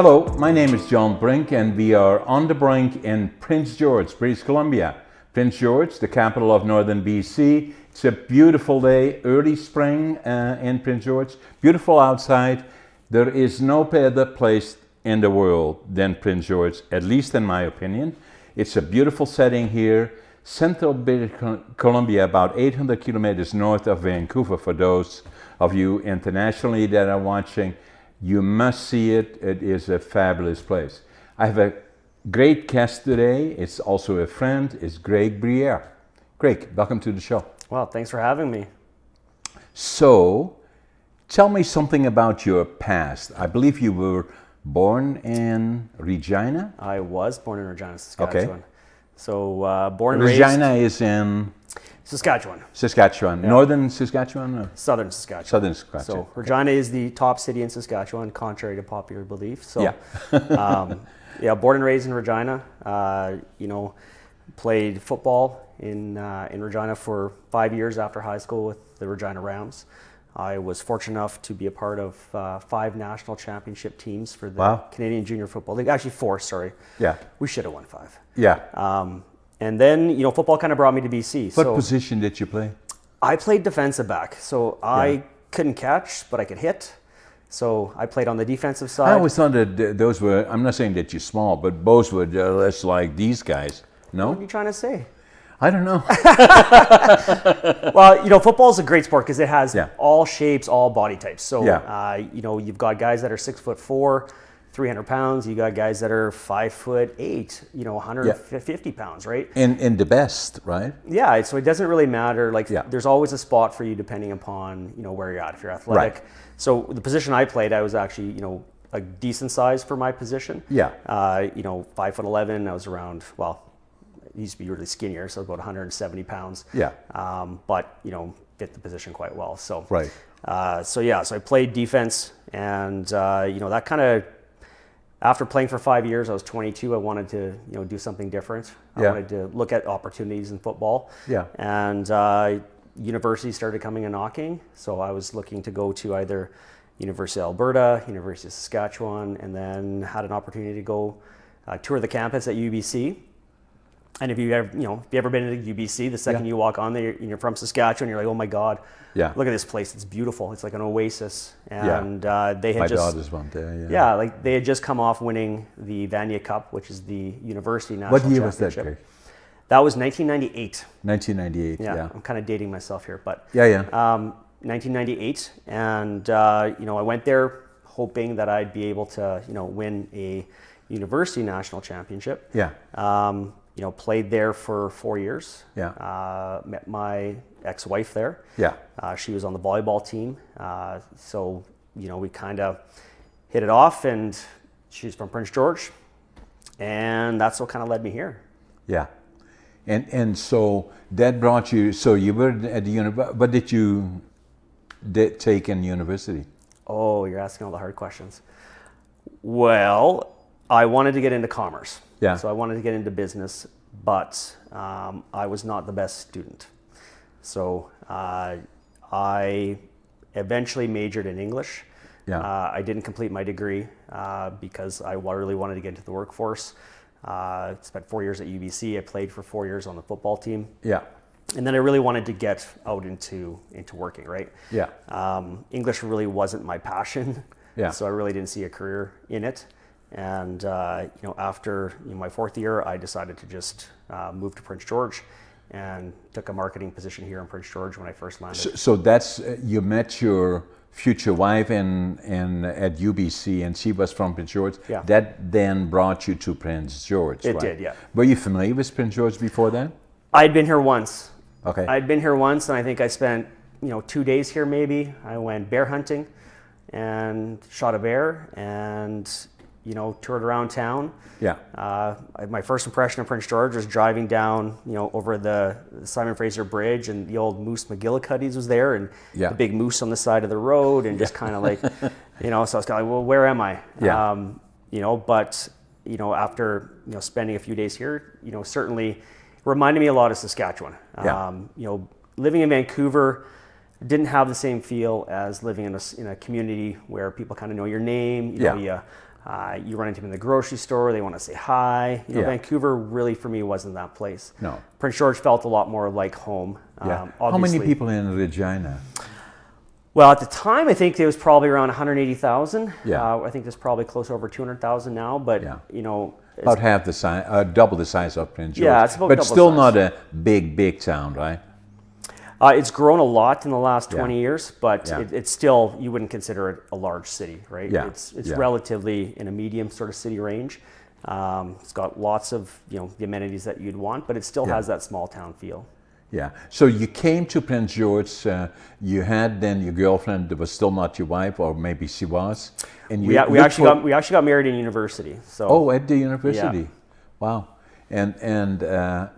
Hello, my name is John Brink and we are on the Brink in Prince George, British Columbia. Prince George, the capital of northern BC. It's a beautiful day, early spring in Prince George. Beautiful outside. There is no better place in the world than Prince George, at least in my opinion. It's a beautiful setting here. Central British Columbia, about 800 kilometers north of Vancouver. For those of you internationally that are watching, you must see it. It is a fabulous place. I have a great guest today. It's also a friend. It's Greg Briere. Greg, welcome to the show. Well, thanks for having me. So, tell me something about your past. I believe you were born in Regina? I was born in Regina, Saskatchewan. Okay. So, born and raised... Regina is in... Saskatchewan. Saskatchewan. Yeah. Northern Saskatchewan? Or? Southern Saskatchewan. Southern Saskatchewan. So, Regina is the top city in Saskatchewan, contrary to popular belief. So, yeah. born and raised in Regina. Played football in Regina for 5 years after high school with the Regina Rams. I was fortunate enough to be a part of 5 national championship teams for the Canadian Junior Football League. Actually 4, sorry. Yeah. We should have won 5. Yeah. And then, football kind of brought me to BC. What position did you play? I played defensive back. So I couldn't catch, but I could hit. So I played on the defensive side. I always thought that those were, I'm not saying that you're small, but both were less like these guys. No? What are you trying to say? I don't know. Well, football is a great sport because it has all shapes, all body types. So, you've got guys that are 6'4", 300 pounds. You got guys that are 5'8", 150 pounds, right? In the best, right? Yeah. So it doesn't really matter. There's always a spot for you depending upon where you're at. If you're athletic. Right. So the position I played, I was actually a decent size for my position. Yeah. 5'11". I was around it used to be really skinnier, so about 170 pounds. Yeah. But fit the position quite well. So right. So I played defense, and that kind of, after playing for 5 years, I was 22. I wanted to do something different. I wanted to look at opportunities in football. Yeah. And university started coming and knocking, so I was looking to go to either University of Alberta, University of Saskatchewan, and then had an opportunity to go tour the campus at UBC. And if you ever been to UBC, the second you walk on there, you're from Saskatchewan, you're like, oh my God, look at this place, it's beautiful. It's like an oasis. And they had my daughters went there. They had just come off winning the Vanier Cup, which is the university national championship. What year was that, Greg? That was 1998. 1998, yeah. I'm kind of dating myself here, but 1998. And, I went there hoping that I'd be able to, win a university national championship. Yeah. Played there for 4 years. Yeah. Met my ex-wife there. Yeah. She was on the volleyball team. So, we kind of hit it off, and she's from Prince George. And that's what kind of led me here. Yeah. And so that brought you, so you were at the university, what did you take in university? Oh, you're asking all the hard questions. Well, I wanted to get into commerce. Yeah. So I wanted to get into business, but I was not the best student. So I eventually majored in English. Yeah. I didn't complete my degree because I really wanted to get into the workforce. Spent 4 years at UBC. I played for 4 years on the football team. Yeah. And then I really wanted to get out into working, right? Yeah. English really wasn't my passion. Yeah. So I really didn't see a career in it. And after my 4th year, I decided to just move to Prince George, and took a marketing position here in Prince George when I first landed. So that's you met your future wife in at UBC, and she was from Prince George. Yeah. That then brought you to Prince George. It right? did, yeah. Were you familiar with Prince George before that? I'd been here once. Okay. I'd been here once, and I think I spent 2 days here maybe. I went bear hunting, and shot a bear, and toured around town. Yeah. My first impression of Prince George was driving down, over the Simon Fraser Bridge, and the old Moose McGillicuddy's was there, and the big moose on the side of the road, and just kind of like, so I was kind of like, well, where am I? Yeah. But after spending a few days here, certainly reminded me a lot of Saskatchewan. Living in Vancouver didn't have the same feel as living in a community where people kind of know your name. You You run into them in the grocery store, they want to say hi. You know, Vancouver really for me wasn't that place. No. Prince George felt a lot more like home. Yeah. How many people in Regina? Well, at the time, I think it was probably around 180,000. Yeah. I think there's probably close over 200,000 now, but you know, about half the size, double the size of Prince George. Yeah, it's about but double still the not size. a big town, right? It's grown a lot in the last 20 years, but it's still, you wouldn't consider it a large city, right? Yeah. It's relatively in a medium sort of city range. It's got lots of, you know, the amenities that you'd want, but it still has that small town feel. Yeah. So you came to Prince George. You had then your girlfriend that was still not your wife, or maybe she was. And we actually got married in university. So at the university. Yeah. Wow. And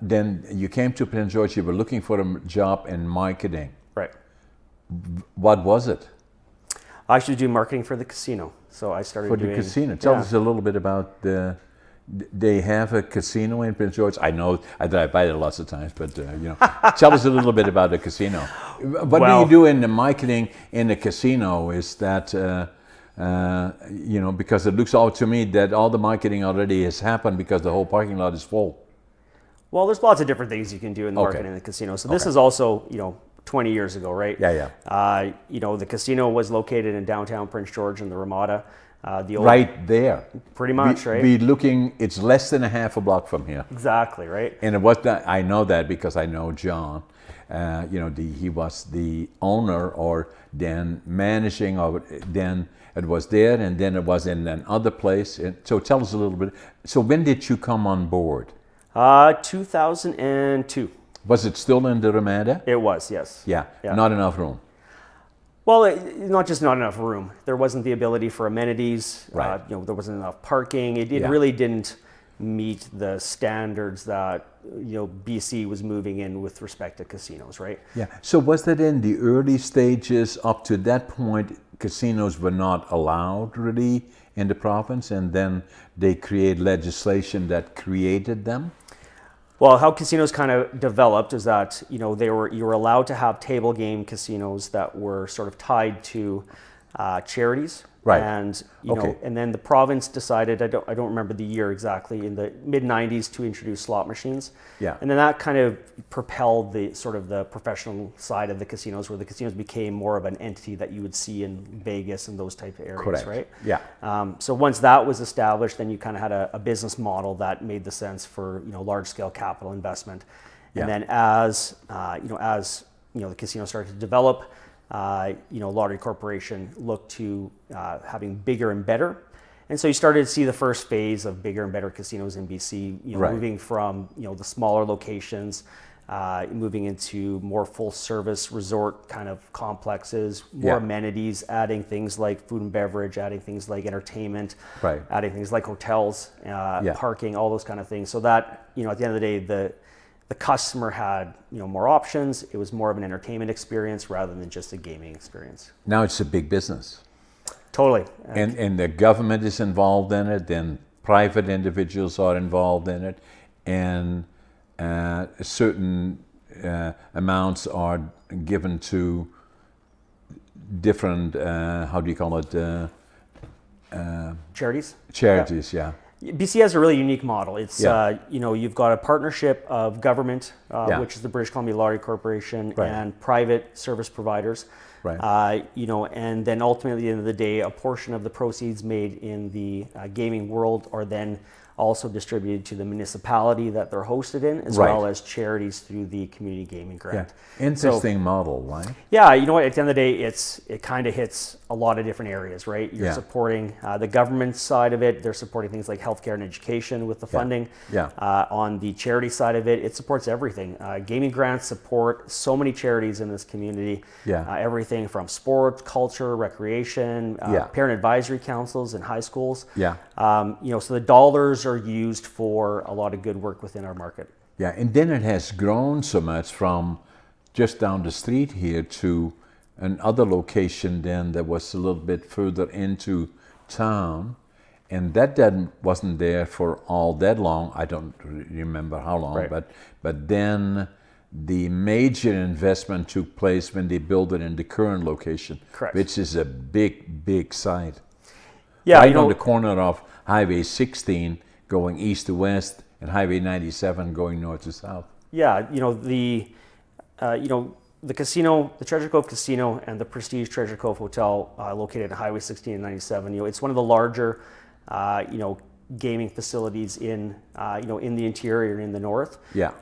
then you came to Prince George. You were looking for a job in marketing. Right. What was it? I actually do marketing for the casino. So I started doing... For the casino. Tell us a little bit about they have a casino in Prince George. I know, I drive by there lots of times, but you know, tell us a little bit about the casino. What do you do in the marketing in the casino? Is that you know, because it looks all to me that all the marketing already has happened because the whole parking lot is full. Well, there's lots of different things you can do in the marketing in the casino. So this is also, you know, 20 years ago, right? Yeah. You know, the casino was located in downtown Prince George in the Ramada. The old, right there. Pretty much, right? Be looking, it's less than a half a block from here. Exactly, right? And it was that, I know that because I know John. You know, he was the owner or then managing of it. Then it was there and then it was in another place. And so tell us a little bit. So when did you come on board? 2002. Was it still in the Ramada? It was, yes. Yeah. Not enough room. Well, not just not enough room. There wasn't the ability for amenities. Right. You know, there wasn't enough parking. It really didn't meet the standards that, you know, BC was moving in with respect to casinos, right? Yeah. So was that in the early stages? Up to that point, casinos were not allowed really in the province, and then they create legislation that created them? Well, how casinos kind of developed is that, you know, you were allowed to have table game casinos that were sort of tied to charities. Right. And you know, and then the province decided, I don't remember the year exactly, in the mid 90s to introduce slot machines. Yeah. And then that kind of propelled the sort of the professional side of the casinos, where the casinos became more of an entity that you would see in Vegas and those type of areas. Correct. Right? Yeah. So once that was established, then you kind of had a business model that made the sense for, you know, large scale capital investment. And then as the casino started to develop, you know, Lottery Corporation looked to having bigger and better. And so you started to see the first phase of bigger and better casinos in BC, you know, moving from, you know, the smaller locations, moving into more full service resort kind of complexes, more amenities, adding things like food and beverage, adding things like entertainment, adding things like hotels, parking, all those kind of things. So that, you know, at the end of the day, the customer had, you know, more options. It was more of an entertainment experience rather than just a gaming experience. Now it's a big business. Totally. And the government is involved in it, and private individuals are involved in it, and certain amounts are given to different, how do you call it? Charities? Charities, yeah. BC has a really unique model. It's, you know, you've got a partnership of government, which is the British Columbia Lottery Corporation, and private service providers. You know, and then ultimately at the end of the day, a portion of the proceeds made in the gaming world are then also distributed to the municipality that they're hosted in, as well as charities through the community gaming grant. Interesting model, right? Yeah, you know what, at the end of the day, it kind of hits a lot of different areas, right? You're supporting the government side of it. They're supporting things like healthcare and education with the funding. On the charity side of it, it supports everything. Gaming grants support so many charities in this community. Everything from sports, culture, recreation, parent advisory councils in high schools. You know, so the dollars are used for a lot of good work within our market. Yeah, and then it has grown so much from just down the street here to another location then that was a little bit further into town, and that wasn't there for all that long. I don't remember how long, but then the major investment took place when they built it in the current location, which is a big site. Yeah, right on the corner of Highway 16 going east to west and Highway 97 going north to south. Yeah, the casino, the Treasure Cove Casino and the Prestige Treasure Cove Hotel, located at Highway 16 and 97. It's one of the larger, gaming facilities in the interior and in the north. Yeah.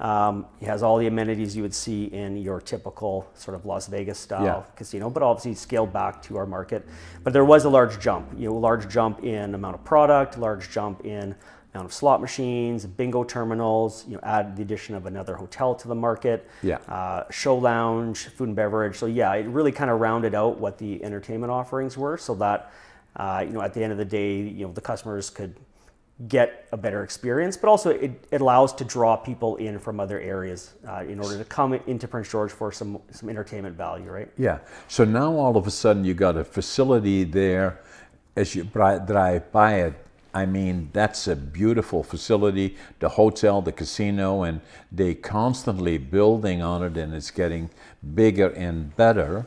It has all the amenities you would see in your typical sort of Las Vegas style casino, but obviously scaled back to our market. But there was a large jump, large jump in amount of product, large jump in amount of slot machines, bingo terminals, add the addition of another hotel to the market, show lounge, food and beverage. So yeah, it really kind of rounded out what the entertainment offerings were, so that at the end of the day, the customers could get a better experience, but also it allows to draw people in from other areas in order to come into Prince George for some entertainment value, right? Yeah. So now all of a sudden you got a facility there. As you drive by it, I mean, that's a beautiful facility, the hotel, the casino, and they constantly building on it, and it's getting bigger and better.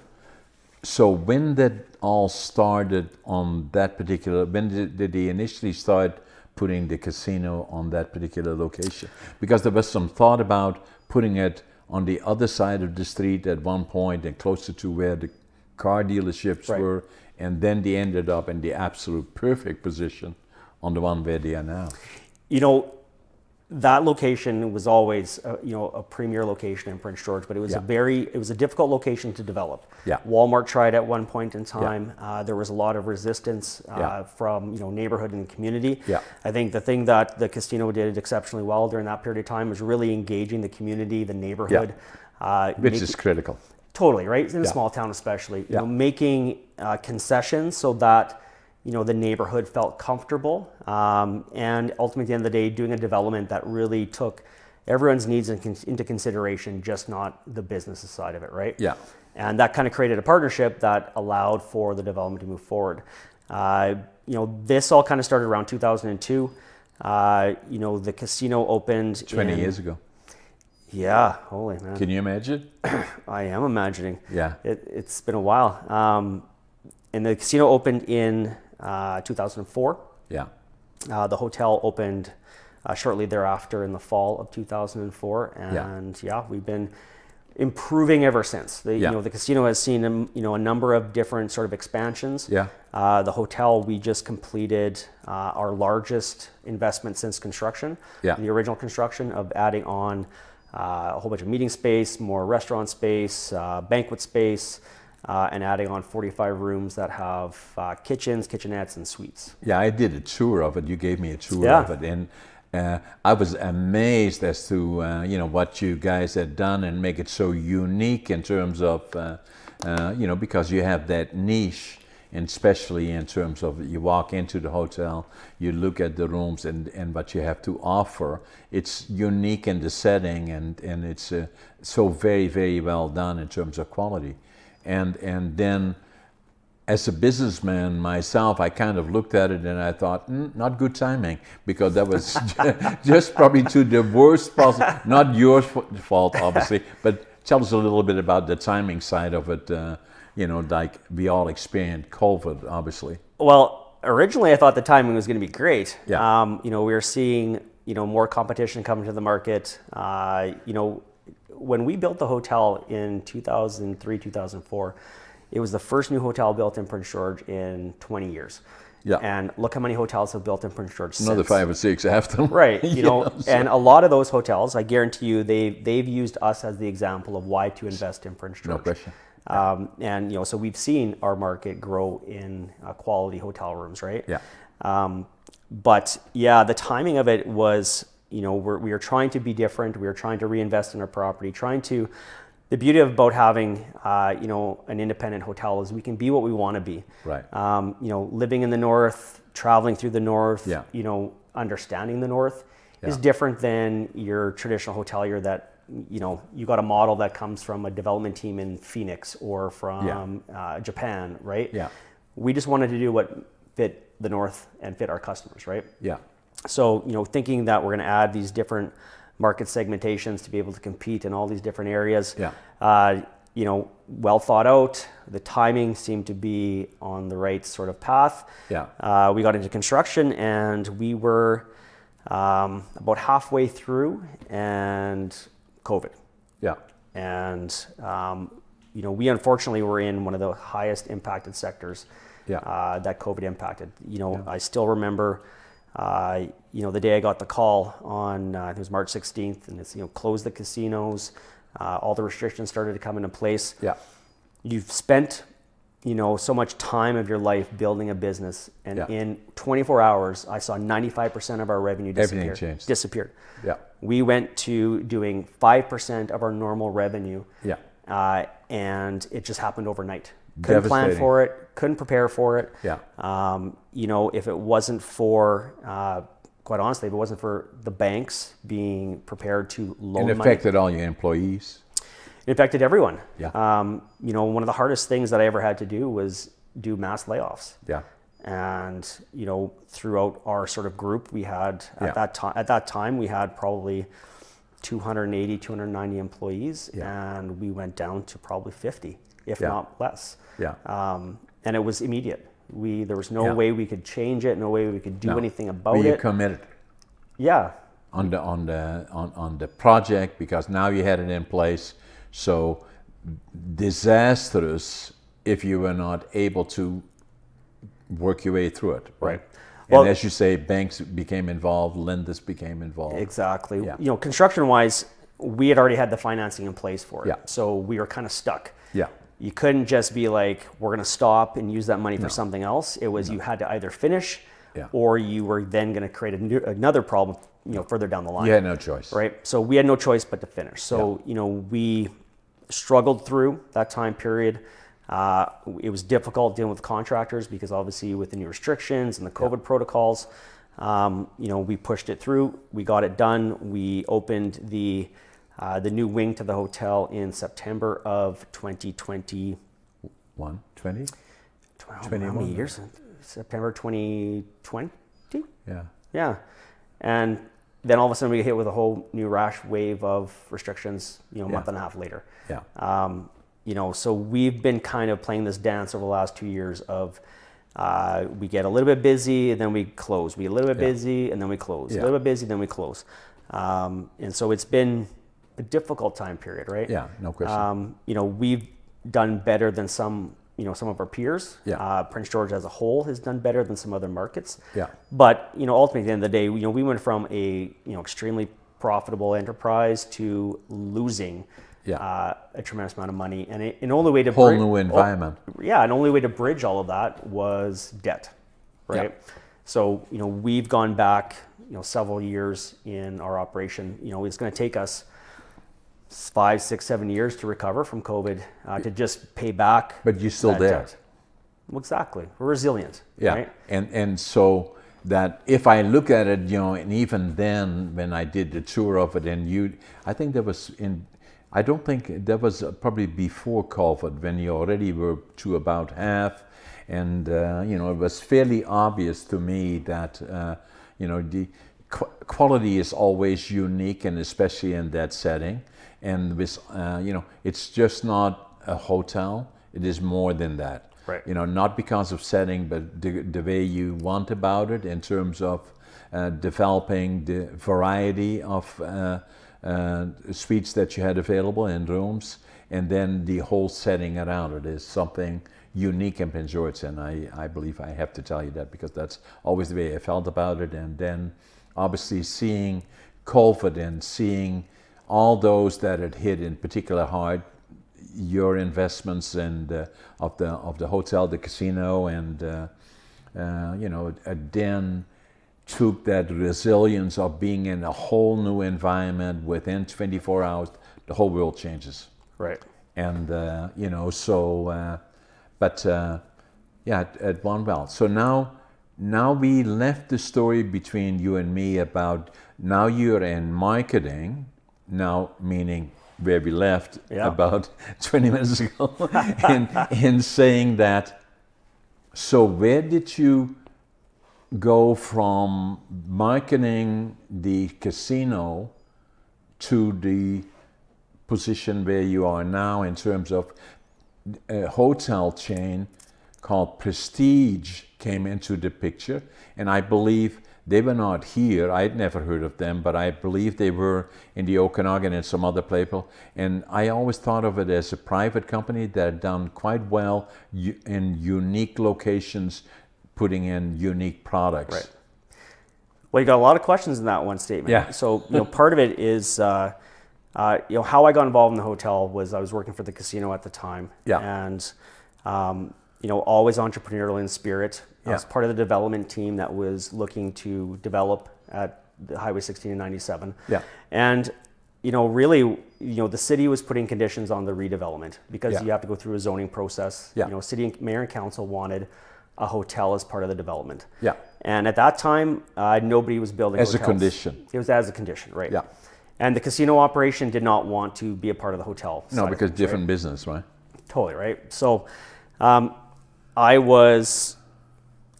So when that all started on that particular, when did they initially start putting the casino on that particular location? Because there was some thought about putting it on the other side of the street at one point and closer to where the car dealerships were, and then they ended up in the absolute perfect position on the one where they are now. That location was always a premier location in Prince George, but it was a difficult location to develop. Yeah. Walmart tried at one point in time. There was a lot of resistance from neighborhood and community. Yeah. I think the thing that the casino did exceptionally well during that period of time was really engaging the community, the neighborhood, which is critical. Totally, right? In a small town especially, making concessions so that the neighborhood felt comfortable, and ultimately at the end of the day, doing a development that really took everyone's needs into consideration, just not the business side of it, right? Yeah. And that kind of created a partnership that allowed for the development to move forward. This all kind of started around 2002. The casino opened 20 years ago. Yeah, holy man. Can you imagine? I am imagining. Yeah. It's been a while. And the casino opened in 2004. Yeah. The hotel opened shortly thereafter in the fall of 2004, and we've been improving ever since. The casino has seen a number of different sort of expansions. Yeah. The hotel, we just completed our largest investment since construction. Yeah. The original construction of adding on a whole bunch of meeting space, more restaurant space, banquet space. And adding on 45 rooms that have kitchens, kitchenettes, and suites. Yeah, I did a tour of it. You gave me a tour of it, and I was amazed as to what you guys had done and make it so unique in terms of because you have that niche, and especially in terms of you walk into the hotel, you look at the rooms and what you have to offer. It's unique in the setting, and it's so very, very well done in terms of quality. And then, as a businessman myself, I kind of looked at it and I thought, not good timing, because that was just probably to the worst possible. Not your fault, obviously, but tell us a little bit about the timing side of it. Like we all experienced COVID, obviously. Well, originally I thought the timing was going to be great. Yeah. We were seeing more competition coming to the market. When we built the hotel in 2003, 2004, it was the first new hotel built in Prince George in 20 years. Yeah. And look how many hotels have built in Prince George since. Another 5 or 6 after them. Right. And a lot of those hotels, I guarantee you, they've used us as the example of why to invest in Prince George. No question. And so we've seen our market grow in quality hotel rooms, right? Yeah. But the timing of it was, we are trying to be different. We are trying to reinvest in our property, the beauty about having, an independent hotel is we can be what we want to be. Right. Living in the north, traveling through the north, Yeah. Understanding the north is different than your traditional hotelier that, you got a model that comes from a development team in Phoenix or from Japan, right? Yeah. We just wanted to do what fit the north and fit our customers, right? Yeah. So, thinking that we're going to add these different market segmentations to be able to compete in all these different areas. Yeah. well thought out. The timing seemed to be on the right sort of path. Yeah. We got into construction, and we were about halfway through, and COVID. Yeah. And we unfortunately were in one of the highest impacted sectors. Yeah. That COVID impacted. I still remember, the day I got the call on, I think it was March 16th, and it's, close the casinos, all the restrictions started to come into place. Yeah. You've spent, so much time of your life building a business, and in 24 hours, I saw 95% of our revenue disappear. Everything changed. Disappeared. Yeah. We went to doing 5% of our normal revenue. Yeah. And it just happened overnight. Couldn't plan for it, couldn't prepare for it. Yeah. If it wasn't for, quite honestly, if it wasn't for the banks being prepared to loan money. It affected all your employees. It affected everyone. Yeah. One of the hardest things that I ever had to do was do mass layoffs. Yeah. And, throughout our sort of group, we had, at that time, we had probably 280, 290 employees, and we went down to probably 50, if not less. Yeah. And it was immediate. There was no way we could change it, no way we could do anything about it. But you committed. Yeah. On the project, because now you had it in place. So disastrous if you were not able to work your way through it. Right. And Well, as you say, banks became involved, lenders became involved. Exactly. Yeah. Construction-wise, we had already had the financing in place for it. Yeah. So we were kind of stuck. Yeah. You couldn't just be like, we're going to stop and use that money for something else. It was you had to either finish, or you were then going to create another problem, further down the line. You had no choice. Right. So we had no choice but to finish. So, we struggled through that time period. It was difficult dealing with contractors because obviously with the new restrictions and the COVID protocols, we pushed it through. We got it done. We opened the new wing to the hotel in September of 2020. 20? How many years? September 2020? Yeah. Yeah. And then all of a sudden we get hit with a whole new rash wave of restrictions, a month and a half later. Yeah. So we've been kind of playing this dance over the last 2 years of we get a little bit busy and then we close. We get a little bit busy and then we close. A little bit busy, then we close. And so it's been a difficult time period, right? Yeah, no question. We've done better than some of our peers. Yeah. Prince George as a whole has done better than some other markets. Yeah. But, ultimately at the end of the day, we went from a, extremely profitable enterprise to losing a tremendous amount of money. And an only way to whole new environment. An only way to bridge all of that was debt, right? Yeah. So, we've gone back, several years in our operation. It's going to take us 5, 6, 7 years to recover from COVID, to just pay back. But you're still there. Debt. Well, exactly. We're resilient. Yeah. Right? And so that if I look at it, and even then when I did the tour of it, and I don't think that was probably before COVID, when you already were to about half, and it was fairly obvious to me that the quality is always unique, and especially in that setting. And with it's just not a hotel; it is more than that. Right. Not because of setting, but the way you want about it in terms of developing the variety of suites that you had available in rooms, and then the whole setting around it is something unique in Prince George. And I believe I have to tell you that because that's always the way I felt about it. And then obviously seeing COVID and seeing all those that it hit in particular hard, your investments and of the hotel, the casino, and then took that resilience of being in a whole new environment. Within 24 hours, the whole world changes. Right. And it went well. So now we left the story between you and me about now you're in marketing. Now, meaning where we left about 20 minutes ago, in saying that, so where did you go from marketing the casino to the position where you are now in terms of a hotel chain called Prestige came into the picture, and I believe they were not here. I'd never heard of them, but I believe they were in the Okanagan and some other place. And I always thought of it as a private company that had done quite well in unique locations, putting in unique products. Right. Well, you got a lot of questions in that one statement. Yeah. So, part of it is, how I got involved in the hotel was I was working for the casino at the time. Yeah. And, always entrepreneurial in spirit. I Yeah. was part of the development team that was looking to develop at the Highway 16 and 97. Yeah. And, really, the city was putting conditions on the redevelopment because Yeah. you have to go through a zoning process. Yeah. City and mayor and council wanted a hotel as part of the development. Yeah. And at that time, nobody was building As hotels. a condition. It was as a condition, right? Yeah. And the casino operation did not want to be a part of the hotel. No, side because of things, different right? business, right? Totally, right? So I was,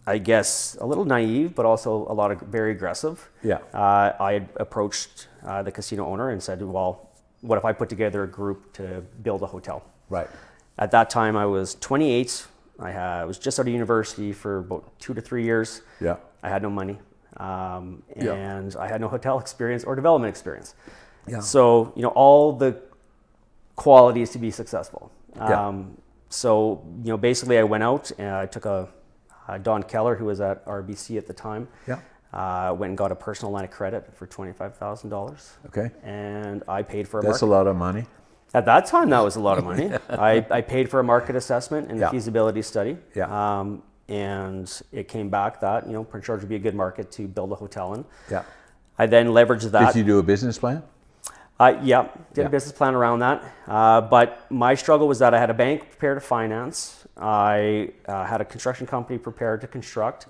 I guess, a little naive, but also a lot of very aggressive. Yeah. I had approached the casino owner and said, well, what if I put together a group to build a hotel? Right. At that time, I was 28. I was just out of university for about 2 to 3 years. Yeah. I had no money, and I had no hotel experience or development experience. Yeah. So, all the qualities to be successful. Yeah. So, basically I went out and I took a Don Keller, who was at RBC at the time. Yeah. Went and got a personal line of credit for $25,000. Okay. And I paid for a That's a lot of money. At that time, that was a lot of money. I paid for a market assessment and Yeah. a feasibility study. Yeah. And it came back that, Prince George would be a good market to build a hotel in. Yeah. I then leveraged that. Did you do a business plan? Did Yeah. a business plan around that. But my struggle was that I had a bank prepared to finance. I had a construction company prepared to construct.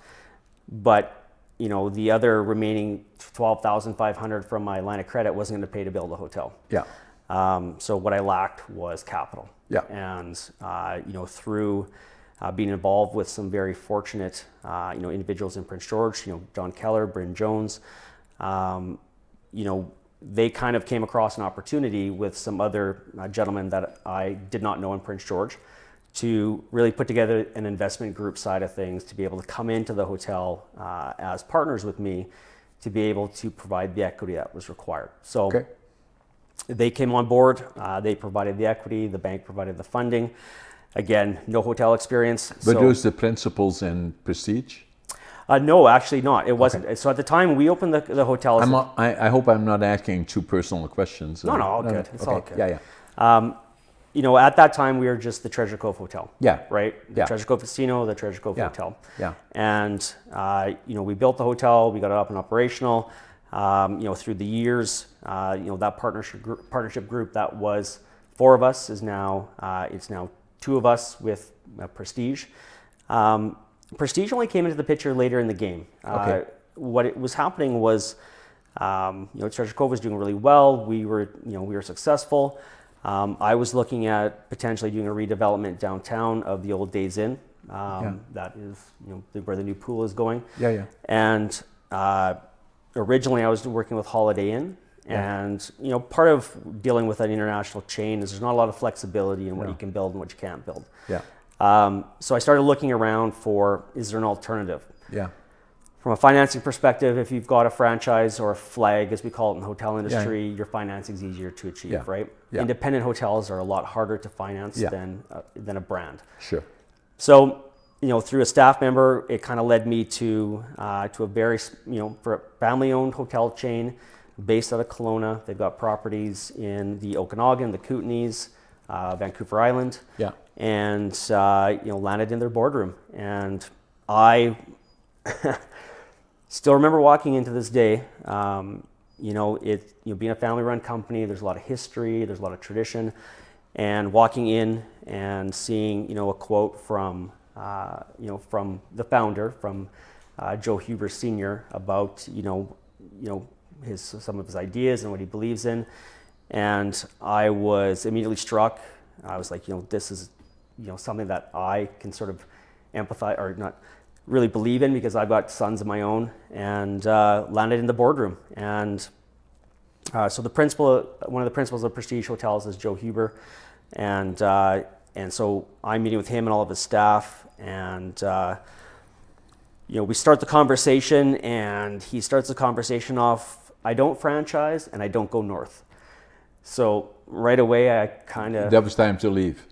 But, the other remaining $12,500 from my line of credit wasn't going to pay to build a hotel. Yeah. So what I lacked was capital. Yeah. And, through being involved with some very fortunate, individuals in Prince George, John Keller, Bryn Jones, they kind of came across an opportunity with some other gentlemen that I did not know in Prince George to really put together an investment group side of things, to be able to come into the hotel as partners with me, to be able to provide the equity that was required. So Okay. they came on board, they provided the equity, the bank provided the funding. Again, no hotel experience. But those the principals in Prestige? No, actually not. It wasn't. Okay. So at the time we opened the hotel. I hope I'm not asking too personal questions. No, all good. It's all good. Yeah, yeah. At that time we were just the Treasure Cove Hotel. Yeah. Right? The Yeah. Treasure Cove Casino, the Treasure Cove Hotel. Yeah. And, we built the hotel, we got it up and operational. Through the years, that partnership group that was 4 of us is now, it's now 2 of us with Prestige. Prestige only came into the picture later in the game. Okay. What it was happening was, Treasure Cove was doing really well. We were successful. I was looking at potentially doing a redevelopment downtown of the old Days Inn. That is, where the new pool is going. Yeah, yeah. And originally I was working with Holiday Inn. And, part of dealing with an international chain is there's not a lot of flexibility in what you can build and what you can't build. Yeah. So I started looking around for, is there an alternative? Yeah. From a financing perspective, if you've got a franchise or a flag, as we call it in the hotel industry, your financing is easier to achieve, right? Yeah. Independent hotels are a lot harder to finance than a brand. Sure. So, through a staff member, it kind of led me to a very, for a family-owned hotel chain based out of Kelowna. They've got properties in the Okanagan, the Kootenays, Vancouver Island. Yeah. And, landed in their boardroom. And I still remember walking into this day, being a family-run company, there's a lot of history, there's a lot of tradition, and walking in and seeing, a quote from the founder, from Joe Huber Sr. about, some of his ideas and what he believes in, and I was immediately struck. I was like, this is, something that I can sort of empathize or not really believe in because I've got sons of my own, and landed in the boardroom. And So one of the principals of Prestige Hotels is Joe Huber, and so I'm meeting with him and all of his staff, and we start the conversation, and he starts the conversation off, I don't franchise and I don't go north. So right away That was time to leave.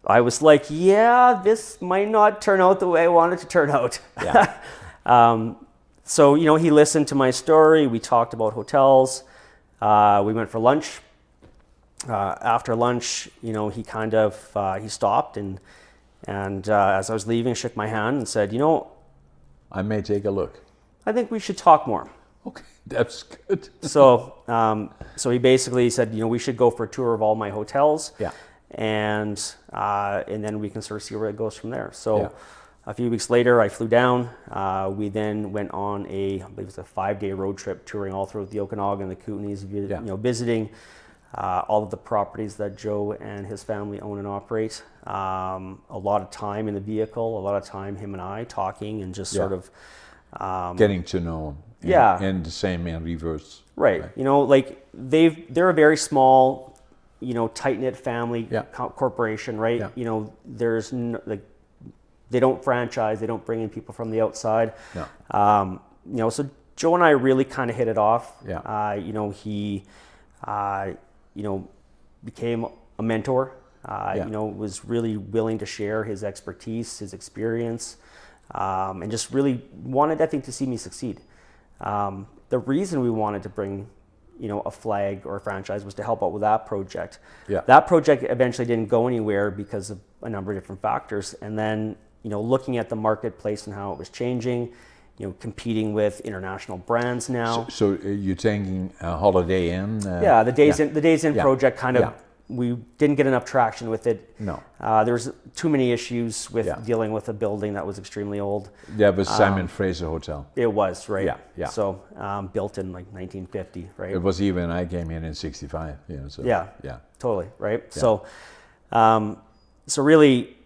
I was like, yeah, this might not turn out the way I wanted to turn out. Yeah. So, he listened to my story. We talked about hotels. We went for lunch. After lunch, he he stopped and as I was leaving, shook my hand and said, I may take a look. I think we should talk more. Okay, that's good. So he basically said, we should go for a tour of all my hotels. Yeah. And then we can sort of see where it goes from there. So Yeah. a few weeks later, I flew down. We then went on I believe it was a 5-day road trip touring all throughout the Okanagan, the Kootenays, visiting all of the properties that Joe and his family own and operate. A lot of time in the vehicle, a lot of time him and I talking and just sort of getting to know him. And the same in reverse. Right. They're a very small, tight-knit family corporation, right? Yeah. There's they don't franchise, they don't bring in people from the outside. No. So Joe and I really kind of hit it off. Yeah. He became a mentor. Was really willing to share his expertise, his experience, and just really wanted, I think, to see me succeed. The reason we wanted to bring, a flag or a franchise was to help out with that project. Yeah. That project eventually didn't go anywhere because of a number of different factors. And then, looking at the marketplace and how it was changing, competing with international brands now. So you're taking Holiday Inn? The Days Inn project kind of. Yeah. We didn't get enough traction with it. No. There was too many issues with dealing with a building that was extremely old. That was Simon Fraser Hotel. It was, right? Yeah. So built in 1950, right? It was even, I came in 65. So, yeah. Totally, right? Yeah. So really,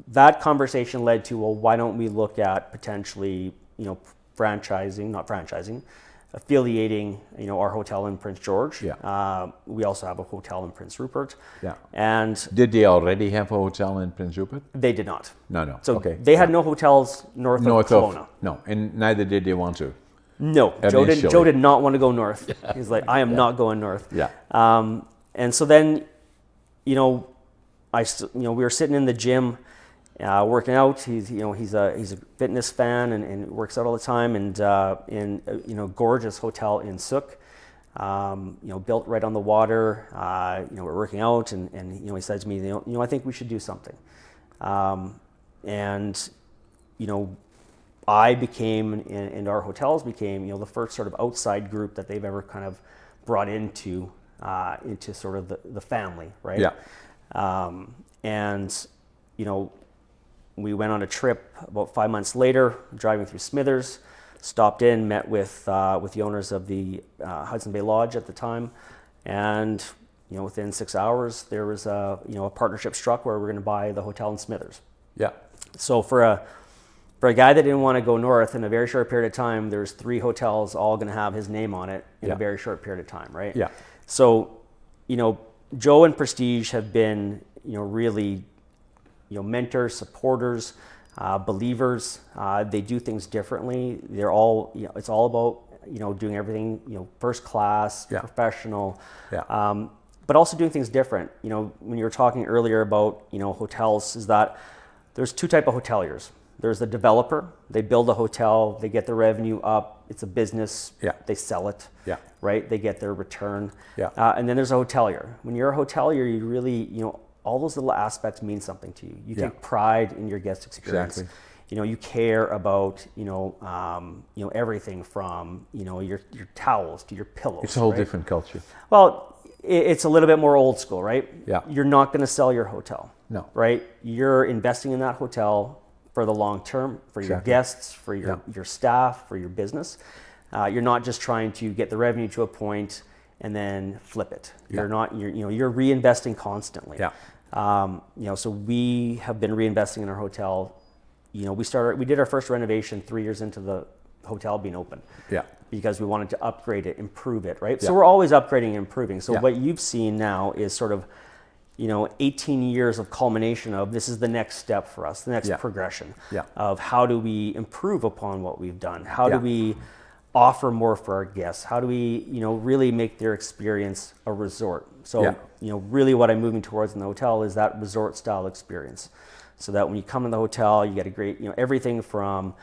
that conversation led to, well, why don't we look at potentially, affiliating, our hotel in Prince George. Yeah. We also have a hotel in Prince Rupert. Yeah. And did they already have a hotel in Prince Rupert? They did not. No. So okay. they had no hotels north of Kelowna. No, and neither did they want to. No, Joe did not want to go north. He's like, I am not going north. Yeah. And so then, we were sitting in the gym, working out. He's a fitness fan and works out all the time. And in a gorgeous hotel in Sook, built right on the water. We're working out, and he said to me, I think we should do something. I became, and our hotels became, the first sort of outside group that they've ever kind of brought into sort of the family, right? Yeah. We went on a trip about 5 months later, driving through Smithers, stopped in, met with the owners of the Hudson Bay Lodge at the time, and within 6 hours there was a partnership struck where we're going to buy the hotel in Smithers. Yeah. So for a guy that didn't want to go north in a very short period of time, there's 3 hotels all going to have his name on it in a very short period of time, right? Yeah. So, Joe and Prestige have been, really, mentors, supporters, believers. They do things differently. They're all, it's all about, doing everything, first class, professional, but also doing things different. When you were talking earlier about, hotels, is that there's 2 types of hoteliers. There's the developer. They build a hotel, they get the revenue up. It's a business. They sell it. Right. They get their return. And then there's a hotelier. When you're a hotelier, you really, all those little aspects mean something to you. You take pride in your guest experience. Exactly. You care about, everything from, your towels to your pillows. It's a whole different culture. Well, it's a little bit more old school, right? Yeah. You're not going to sell your hotel. No. Right. You're investing in that hotel for the long term, for your guests, for your staff, for your business. You're not just trying to get the revenue to a point and then flip it. You're reinvesting constantly. So we have been reinvesting in our hotel. We did our first renovation 3 years into the hotel being open. Yeah. Because we wanted to upgrade it, improve it, right? Yeah. So we're always upgrading and improving. So Yeah. what you've seen now is sort of, 18 years of culmination of this is the next step for us, the next Yeah. progression Yeah. of how do we improve upon what we've done? How Yeah. do we offer more for our guests? How do we, really make their experience a resort? So, Yeah. Really what I'm moving towards in the hotel is that resort style experience. So that when you come in the hotel, you get a great, everything from,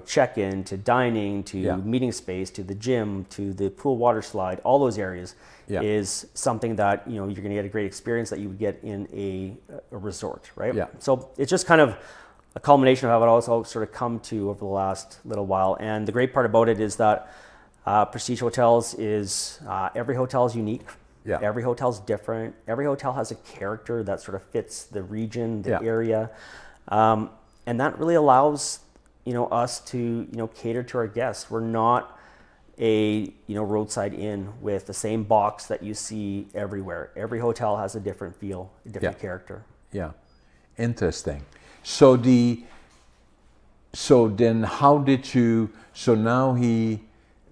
check-in to dining to Yeah. meeting space to the gym to the pool water slide, all those areas Yeah. is something that, you're going to get a great experience that you would get in a resort, right? Yeah. So it's just kind of a culmination of how it also sort of come to over the last little while. And the great part about it is that Prestige Hotels is, every hotel is unique. Yeah. Every hotel's different. Every hotel has a character that sort of fits the region, the Yeah. area. And that really allows, us to, cater to our guests. We're not a, roadside inn with the same box that you see everywhere. Every hotel has a different feel, a different Yeah. character. Yeah, interesting. So then how did you? So now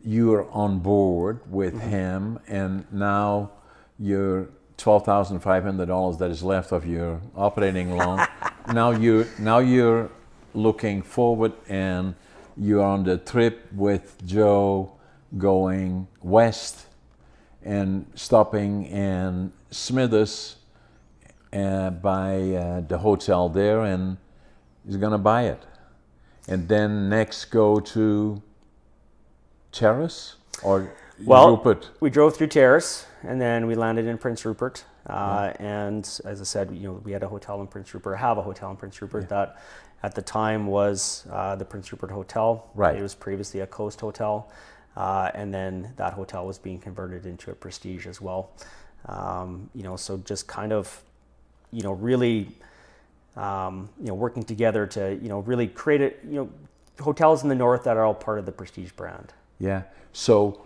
you're on board with him, and now your $12,500 that is left of your operating loan. now you're looking forward, and you're on the trip with Joe, going west and stopping in Smithers by the hotel there, and he's gonna buy it, and then next go to Terrace or Rupert. We drove through Terrace and then we landed in Prince Rupert. And as I said, we had a hotel in Prince Rupert, have a hotel in Prince Rupert that at the time was the Prince Rupert Hotel. Right. It was previously a Coast Hotel. And then that hotel was being converted into a Prestige as well. So just kind of, really, working together to, really create it, hotels in the north that are all part of the Prestige brand. Yeah. So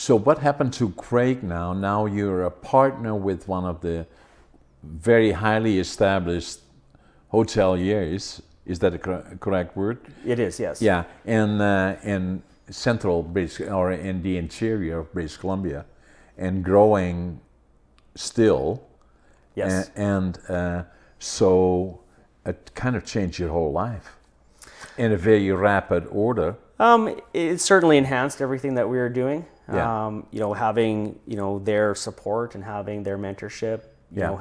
what happened to Craig now? Now you're a partner with one of the very highly established hoteliers. Is that a correct word? It is, yes. Yeah. In central British, or in the interior of British Columbia, and growing still. Yes. So it kind of changed your whole life in a very rapid order. It certainly enhanced everything that we were doing. Yeah. Having, their support and having their mentorship, Yeah.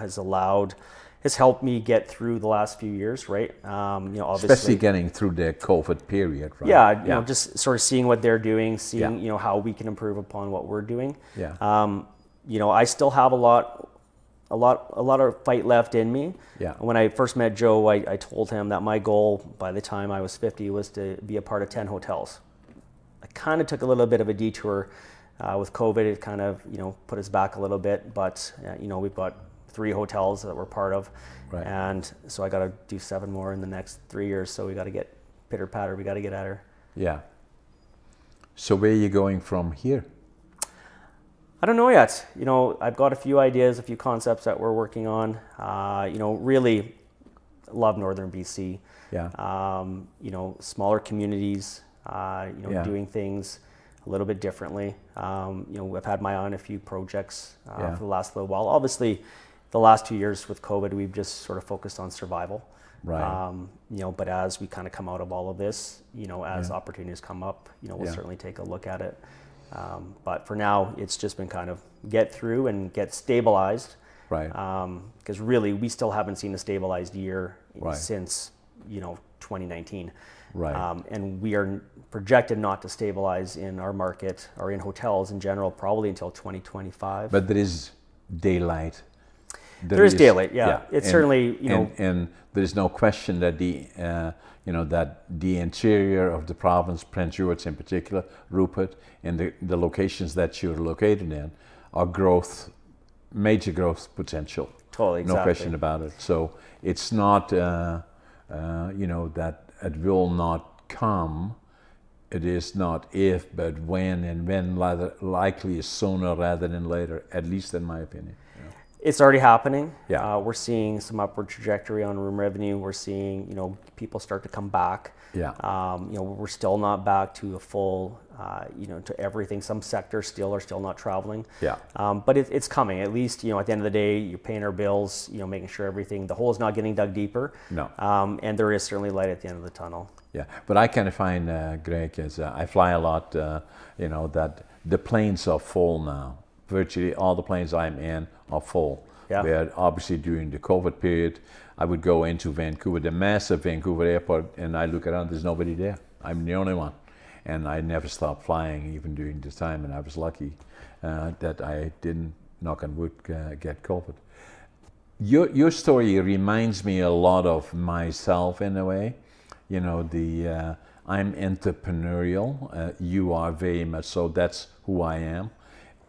has helped me get through the last few years, right? Obviously. Especially getting through the COVID period, right? Yeah, just sort of seeing what they're doing, seeing, Yeah. how we can improve upon what we're doing. Yeah. I still have a lot of fight left in me. Yeah. When I first met Joe, I told him that my goal by the time I was 50 was to be a part of 10 hotels. I kind of took a little bit of a detour with COVID. It kind of, put us back a little bit, but we've got 3 hotels that we're part of. Right. And so I got to do 7 more in the next 3 years. So we got to get pitter patter. We got to get at her. Yeah. So where are you going from here? I don't know yet. I've got a few ideas, a few concepts that we're working on. Really love Northern BC. Yeah. Smaller communities, Yeah. doing things a little bit differently. I've had my eye on a few projects Yeah. for the last little while. Obviously, the last 2 years with COVID, we've just sort of focused on survival. Right. But as we kind of come out of all of this, as Yeah. opportunities come up, we'll Yeah. certainly take a look at it. But for now, it's just been kind of get through and get stabilized. Right. Because really, we still haven't seen a stabilized year Right. since 2019. Right. And we are projected not to stabilize in our market or in hotels in general probably until 2025. But there is daylight. There is daylight, yeah. It's certainly, and there is no question that that the interior of the province, Prince George in particular, Rupert, and the locations that you're located in are major growth potential. Totally, exactly. No question about it. So it's not, that it will not come. It is not if, but when, and when likely is sooner rather than later, at least in my opinion. It's already happening. Yeah. We're seeing some upward trajectory on room revenue. We're seeing, people start to come back. Yeah. We're still not back to a full, to everything. Some sectors are still not traveling. Yeah. But it's coming. At least, at the end of the day, you're paying our bills, making sure the hole is not getting dug deeper. No. And there is certainly light at the end of the tunnel. Yeah. But I kind of find, Greg, as I fly a lot, that the planes are full now. Virtually all the planes I'm in are full. Yeah. Where obviously during the COVID period, I would go into Vancouver, the massive Vancouver airport, and I look around, there's nobody there. I'm the only one. And I never stopped flying even during this time, and I was lucky that I didn't, knock on wood, get COVID. Your story reminds me a lot of myself in a way. I'm entrepreneurial. You are very much so. That's who I am.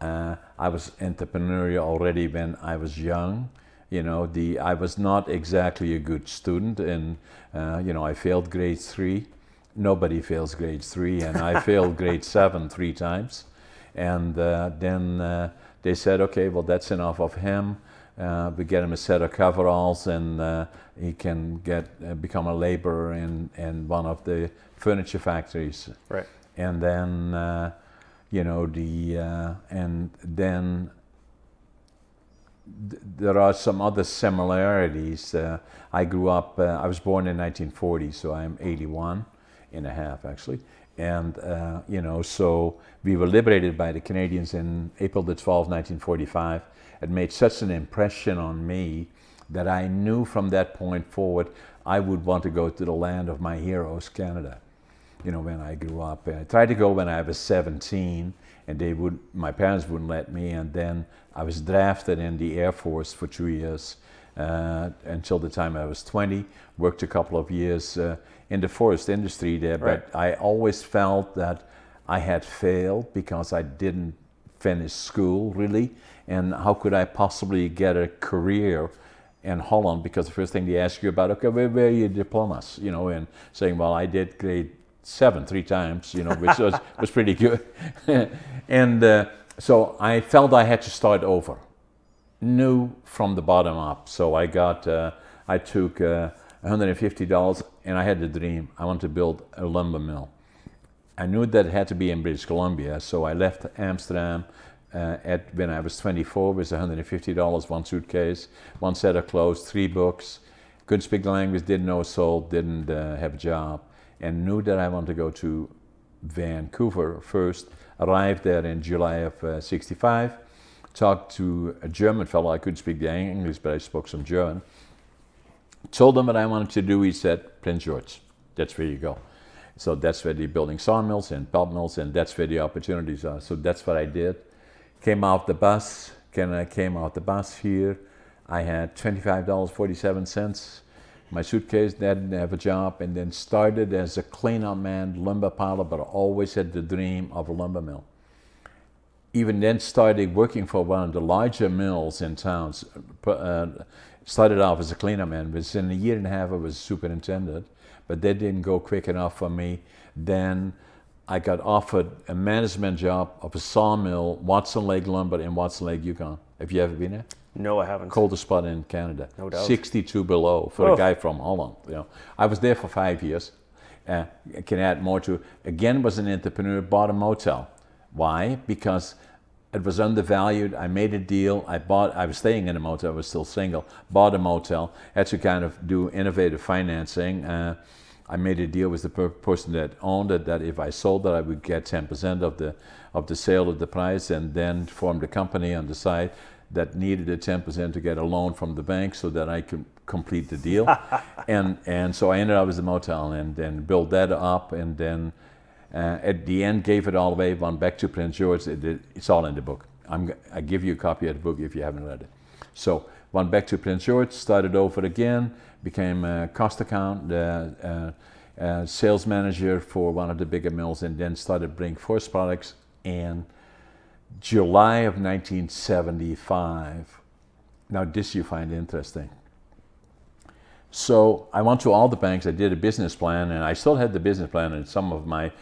I was entrepreneurial already when I was young. I was not exactly a good student, and I failed grade 3. Nobody fails grade 3, and I failed grade 7 3 times. And then they said, okay, well, that's enough of him. We get him a set of coveralls, and he can become a laborer in one of the furniture factories. Right. And then, and then there are some other similarities. I grew up, I was born in 1940, so I'm 81 and a half actually. And, so we were liberated by the Canadians in April the 12th, 1945. It made such an impression on me that I knew from that point forward I would want to go to the land of my heroes, Canada. When I grew up. I tried to go when I was 17, and my parents wouldn't let me, and then I was drafted in the Air Force for 2 years until the time I was 20, worked a couple of years in the forest industry there, right. But I always felt that I had failed because I didn't finish school really, and how could I possibly get a career in Holland, because the first thing they ask you about, okay, where are your diplomas, and saying, well, I did grade 7 3 times, which was pretty good. And so I felt I had to start over, new from the bottom up. So I took $150, and I had the dream. I want to build a lumber mill. I knew that it had to be in British Columbia, so I left Amsterdam when I was 24 with $150, one suitcase, one set of clothes, 3 books. Couldn't speak the language, didn't know a soul, didn't have a job, and knew that I wanted to go to Vancouver first. Arrived there in July of 65. Talked to a German fellow. I couldn't speak the English, but I spoke some German. Told him what I wanted to do. He said, Prince George, that's where you go. So that's where they're building sawmills and pulp mills, and that's where the opportunities are. So that's what I did. Came out the bus here. I had $25.47. My suitcase, didn't have a job, and then started as a cleanup man, lumber piler, but I always had the dream of a lumber mill. Even then started working for one of the larger mills in towns. Started off as a cleanup man. Within a year and a half I was superintendent, but that didn't go quick enough for me. Then I got offered a management job of a sawmill, Watson Lake Lumber in Watson Lake, Yukon. Have you ever been there? No, I haven't. Coldest spot in Canada. No doubt. 62 below for a guy from Holland. I was there for 5 years. I can add more to. Again, was an entrepreneur. Bought a motel. Why? Because it was undervalued. I made a deal. I was staying in a motel. I was still single. Bought a motel. Had to kind of do innovative financing. I made a deal with the person that owned it that if I sold it, I would get 10% of the sale of the price, and then formed a company on the side that needed a 10% to get a loan from the bank so that I could complete the deal. and so I ended up with the motel and then built that up, and then at the end gave it all away, went back to Prince George. It's all in the book. I give you a copy of the book if you haven't read it. So went back to Prince George, started over again, became a cost accountant, sales manager for one of the bigger mills, and then started Brink Forest Products in July of 1975. Now this you find interesting. So I went to all the banks, I did a business plan, and I still had the business plan, and some of my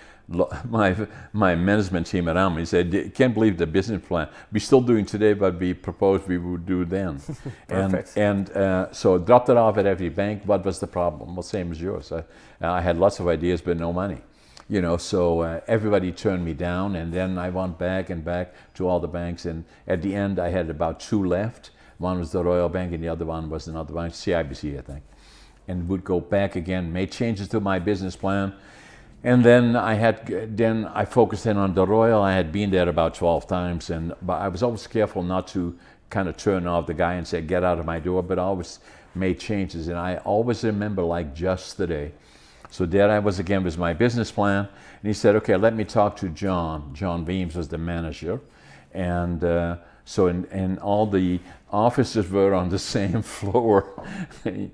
my management team around me said, "Can't believe the business plan we're still doing today, but we proposed we would do then." Perfect. And so dropped it off at every bank. What was the problem? Well, same as yours. I had lots of ideas, but no money. So everybody turned me down, and then I went back and back to all the banks, and at the end I had about 2 left. One was the Royal Bank, and the other one was another bank, CIBC, I think. And would go back again, made changes to my business plan, and then I focused in on the Royal. I had been there about 12 times, but I was always careful not to kind of turn off the guy and say, "Get out of my door," but I always made changes, and I always remember like just today. So there I was again with my business plan, and he said, "Okay, let me talk to John." John Beams was the manager, and and all the offices were on the same floor,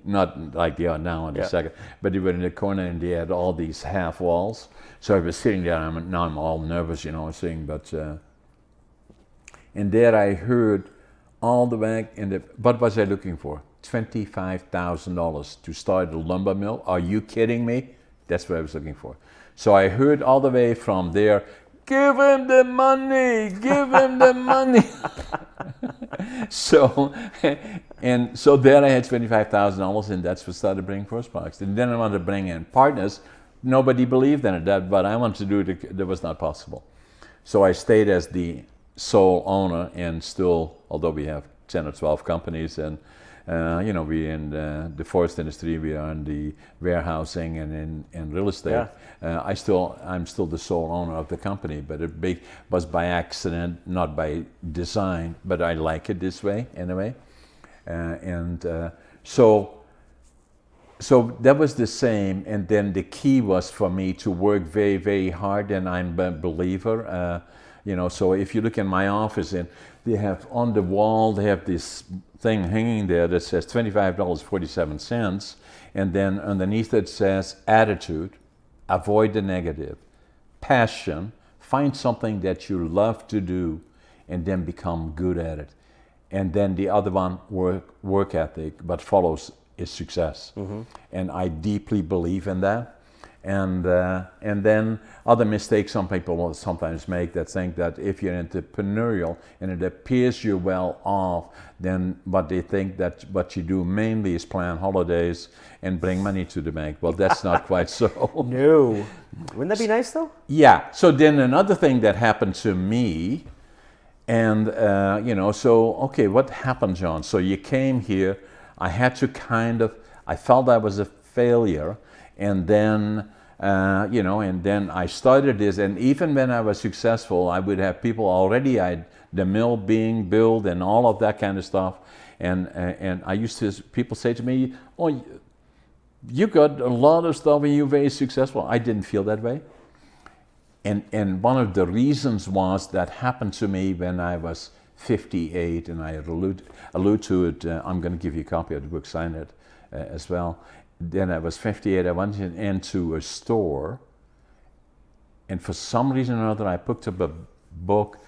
not like they are now on the second, but they were in the corner, and they had all these half walls. So I was sitting there, and now I'm all nervous, saying, but and there I heard all the way, what was I looking for? $25,000 to start a lumber mill. Are you kidding me? That's what I was looking for. So I heard all the way from there, "Give him the money, give him the money." So there I had $25,000, and that's what started bringing first products. And then I wanted to bring in partners. Nobody believed in it, but I wanted to do it. That was not possible. So I stayed as the sole owner, and still, although we have 10 or 12 companies, and we in the forest industry, we are in the warehousing and in real estate. I'm still the sole owner of the company, but it was by accident, not by design. But I like it this way anyway, so that was the same. And then the key was for me to work very, very hard, and I'm a believer. So if you look in my office, and they have on the wall, they have this thing hanging there that says $25.47, and then underneath it says attitude, avoid the negative, passion, find something that you love to do, and then become good at it. And then the other one, work ethic, but follows is success. Mm-hmm. And I deeply believe in that. And then other mistakes some people will sometimes make, that think that if you're entrepreneurial and it appears you're well off, then what they think that what you do mainly is plan holidays and bring money to the bank. Well, that's not quite so. No. Wouldn't that be nice though? Yeah. So then another thing that happened to me, and okay, what happened, John? So you came here, I had to I felt I was a failure. And then, and then I started this, and even when I was successful, I would have people already, the mill being built and all of that kind of stuff. And I used to, people say to me, "Oh, you got a lot of stuff and you're very successful." I didn't feel that way. And one of the reasons was that happened to me when I was 58, and I allude to it. I'm going to give you a copy of the book, sign it as well. Then I was 58, I went into a store, and for some reason or another I picked up a book.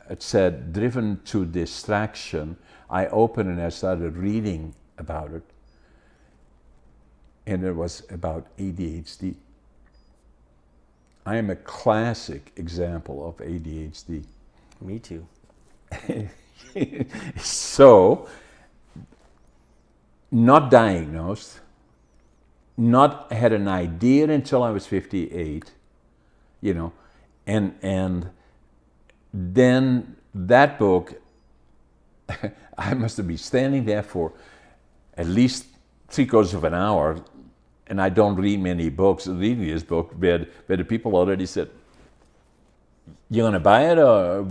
It said "Driven to Distraction." I opened it and I started reading about it, and it was about ADHD. I am a classic example of ADHD. Me too. So, not diagnosed, not had an idea until I was 58, and then that book, I must have been standing there for at least 3/4 of an hour, and I don't read many books. Reading this book, where the people already said, "You gonna buy it?" Or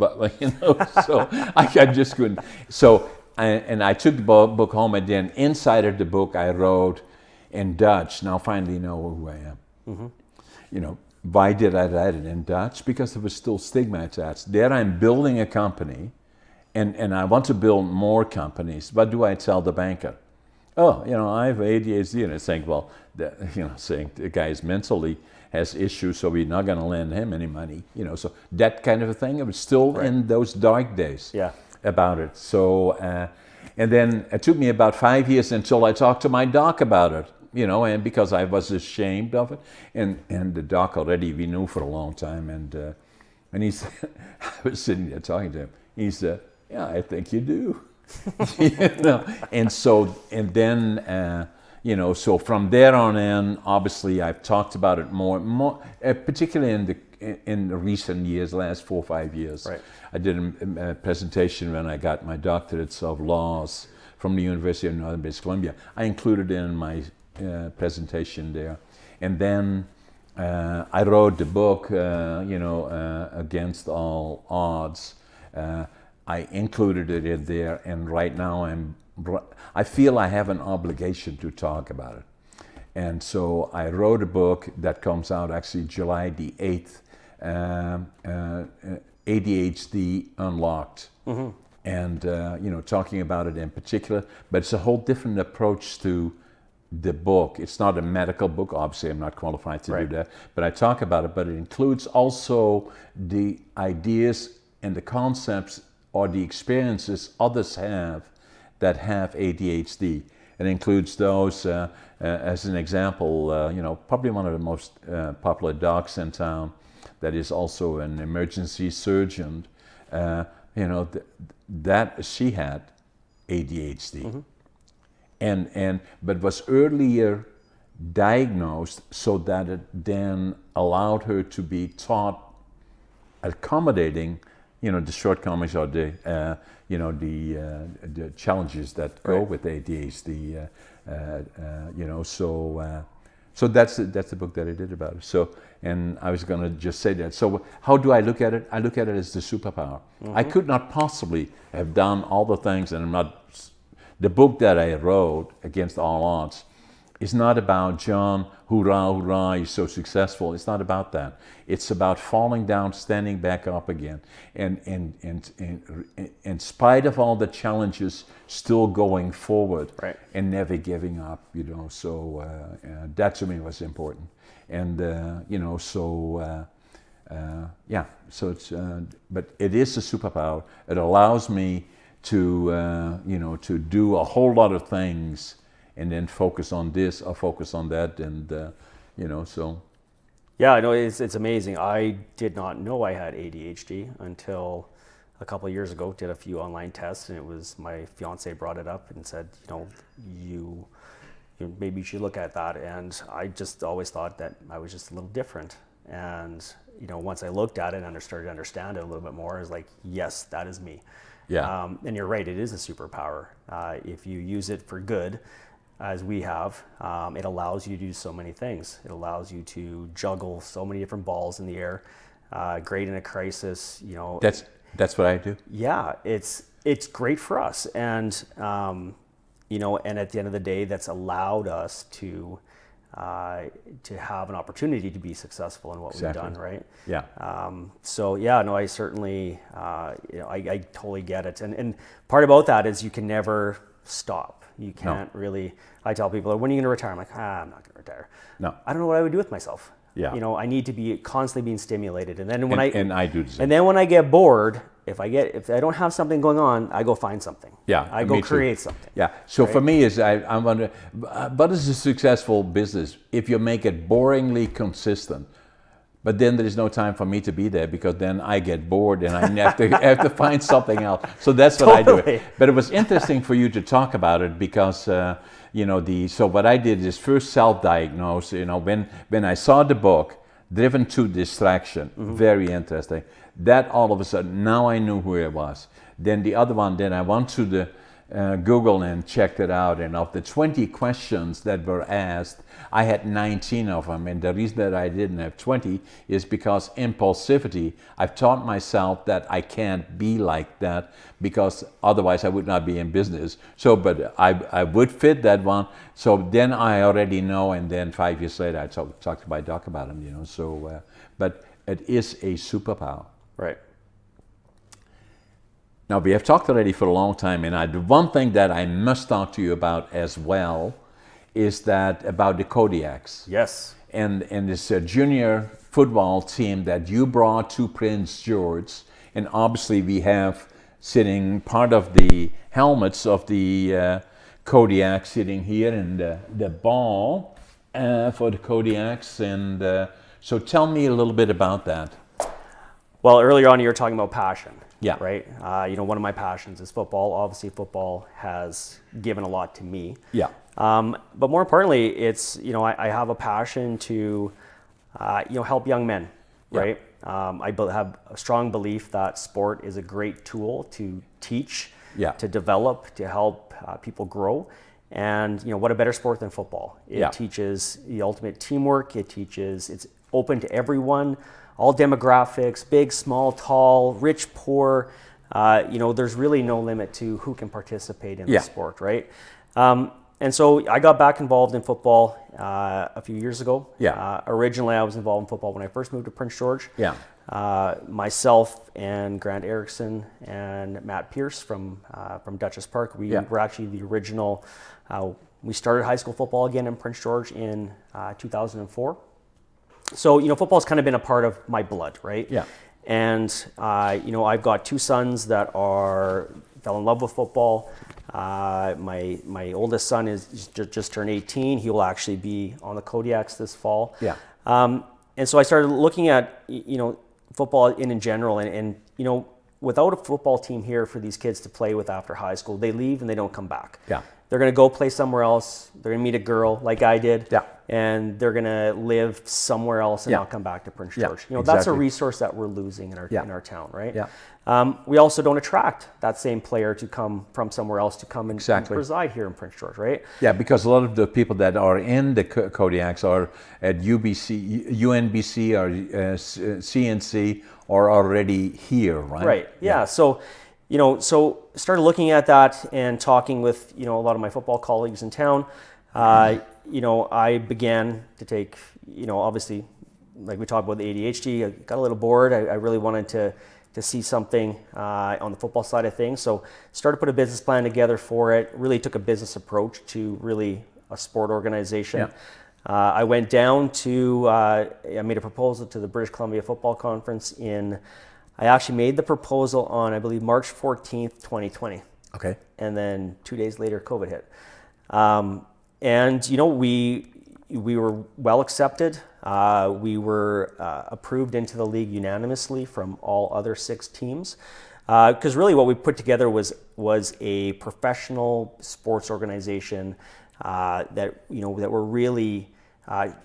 so I just couldn't. So I took the book home, and then inside of the book I wrote in Dutch. Now finally know who I am. Mm-hmm. Why did I write it in Dutch? Because there was still stigma attached. There I'm building a company, and I want to build more companies. What do I tell the banker? "Oh, I have ADHD," and it's saying, well, saying the guy is mentally has issues, so we're not going to lend him any money. So that kind of a thing. It was still in those dark days about it. So, and then it took me about 5 years until I talked to my doc about it. and because I was ashamed of it, and the doc already we knew for a long time, and he said, I was sitting there talking to him. He said, "Yeah, I think you do." And so so from there on in, obviously I've talked about it more, particularly in the recent years, last 4 or 5 years. Right. I did a presentation when I got my doctorate of laws from the University of Northern British Columbia. I included it in my presentation there, and then I wrote the book, Against All Odds. I included it in there, and right now I feel I have an obligation to talk about it. And so I wrote a book that comes out actually July the 8th, ADHD Unlocked. Mm-hmm. And, talking about it in particular, but it's a whole different approach to the book. It's not a medical book, obviously I'm not qualified to do that, but I talk about it, but it includes also the ideas and the concepts or the experiences others have that have ADHD. It includes those, as an example, probably one of the most popular docs in town that is also an emergency surgeon, that she had ADHD. Mm-hmm. But was earlier diagnosed so that it then allowed her to be taught accommodating the shortcomings or the challenges that go with ADHD. So that's the book that I did about it. So, and I was going to just say that. So how do I look at it? I look at it as the superpower. Mm-hmm. I could not possibly have done all the things, and I'm not. The book that I wrote, Against All Odds, is not about John, hoorah, hoorah, he's so successful. It's not about that. It's about falling down, standing back up again, and in spite of all the challenges, still going forward, and never giving up. So that to me was important, and So it's, but it is a superpower. It allows me to to do a whole lot of things, and then focus on this or focus on that, and so. Yeah, I know it's amazing. I did not know I had ADHD until a couple of years ago. Did a few online tests, and it was my fiance brought it up and said, you maybe you should look at that. And I just always thought that I was just a little different. And once I looked at it and started to understand it a little bit more, I was like, yes, that is me. Yeah. And you're right, it is a superpower. If you use it for good, as we have, it allows you to do so many things. It allows you to juggle so many different balls in the air. Great in a crisis, That's what I do. Yeah, it's great for us, and and at the end of the day, that's allowed us to have an opportunity to be successful in what we've done, right? Yeah. I certainly, I totally get it, and part about that is you can never stop. You can't really. I tell people, when are you going to retire? I'm like, I'm not going to retire. No. I don't know what I would do with myself. Yeah. I need to be constantly being stimulated, and then and I do the same. And then when I get bored, if I don't have something going on, I go find something. Yeah. I go create something. Yeah. So for me, I wonder, what is a successful business if you make it boringly consistent? But then there is no time for me to be there, because then I get bored and I have to find something else. So that's what I do. But it was interesting for you to talk about it, because so what I did is first self-diagnose. When I saw the book, Driven to Distraction, very interesting. That all of a sudden, now I knew who I was. Then the other one, then I went to the Google and checked it out, and of the 20 questions that were asked, I had 19 of them, and the reason that I didn't have 20 is because impulsivity. I've taught myself that I can't be like that, because otherwise I would not be in business. So, but I would fit that one. So then I already know, and then 5 years later I talked to my doc about them. So, but it is a superpower. Right. Now, we have talked already for a long time, and the one thing that I must talk to you about as well is that about the Kodiaks. Yes. And this junior football team that you brought to Prince George, and obviously we have sitting part of the helmets of the Kodiaks sitting here, and the ball for the Kodiaks. And so tell me a little bit about that. Well, earlier on you were talking about passion. Yeah. Right. One of my passions is football. Obviously, football has given a lot to me. Yeah. But more importantly, it's I have a passion to help young men. Right. I have a strong belief that sport is a great tool to teach, to develop, to help people grow. And what a better sport than football? It teaches the ultimate teamwork. It's open to everyone. All demographics, big, small, tall, rich, poor, there's really no limit to who can participate in the sport, right? And so I got back involved in football a few years ago. Originally, I was involved in football when I first moved to Prince George. Myself and Grant Erickson and Matt Pierce from Duchess Park, we were actually the original. We started high school football again in Prince George in 2004. So, football's kind of been a part of my blood, right? And, I've got two sons that fell in love with football. My oldest son is just turned 18. He will actually be on the Kodiaks this fall. And so I started looking at, football in general. And, without a football team here for these kids to play with after high school, they leave and they don't come back. They're going to go play somewhere else. They're going to meet a girl like I did. And they're going to live somewhere else and not come back to Prince George. That's a resource that we're losing in our town, right? We also don't attract that same player to come from somewhere else to come and reside here in Prince George, right? Because a lot of the people that are in the Kodiaks are at UBC, UNBC, or CNC, are already here, right? Right. So, so started looking at that and talking with, a lot of my football colleagues in town. I began to take, obviously, like we talked about the ADHD, I got a little bored. I really wanted to see something on the football side of things. So started to put a business plan together for it, really took a business approach to really a sport organization. I went down to, I made a proposal to the British Columbia Football Conference I actually made the proposal on, I believe, March 14th, 2020. Okay. And then 2 days later, COVID hit. And, we were well accepted. We were approved into the league unanimously from all other 6 teams. Because really what we put together was a professional sports organization that were really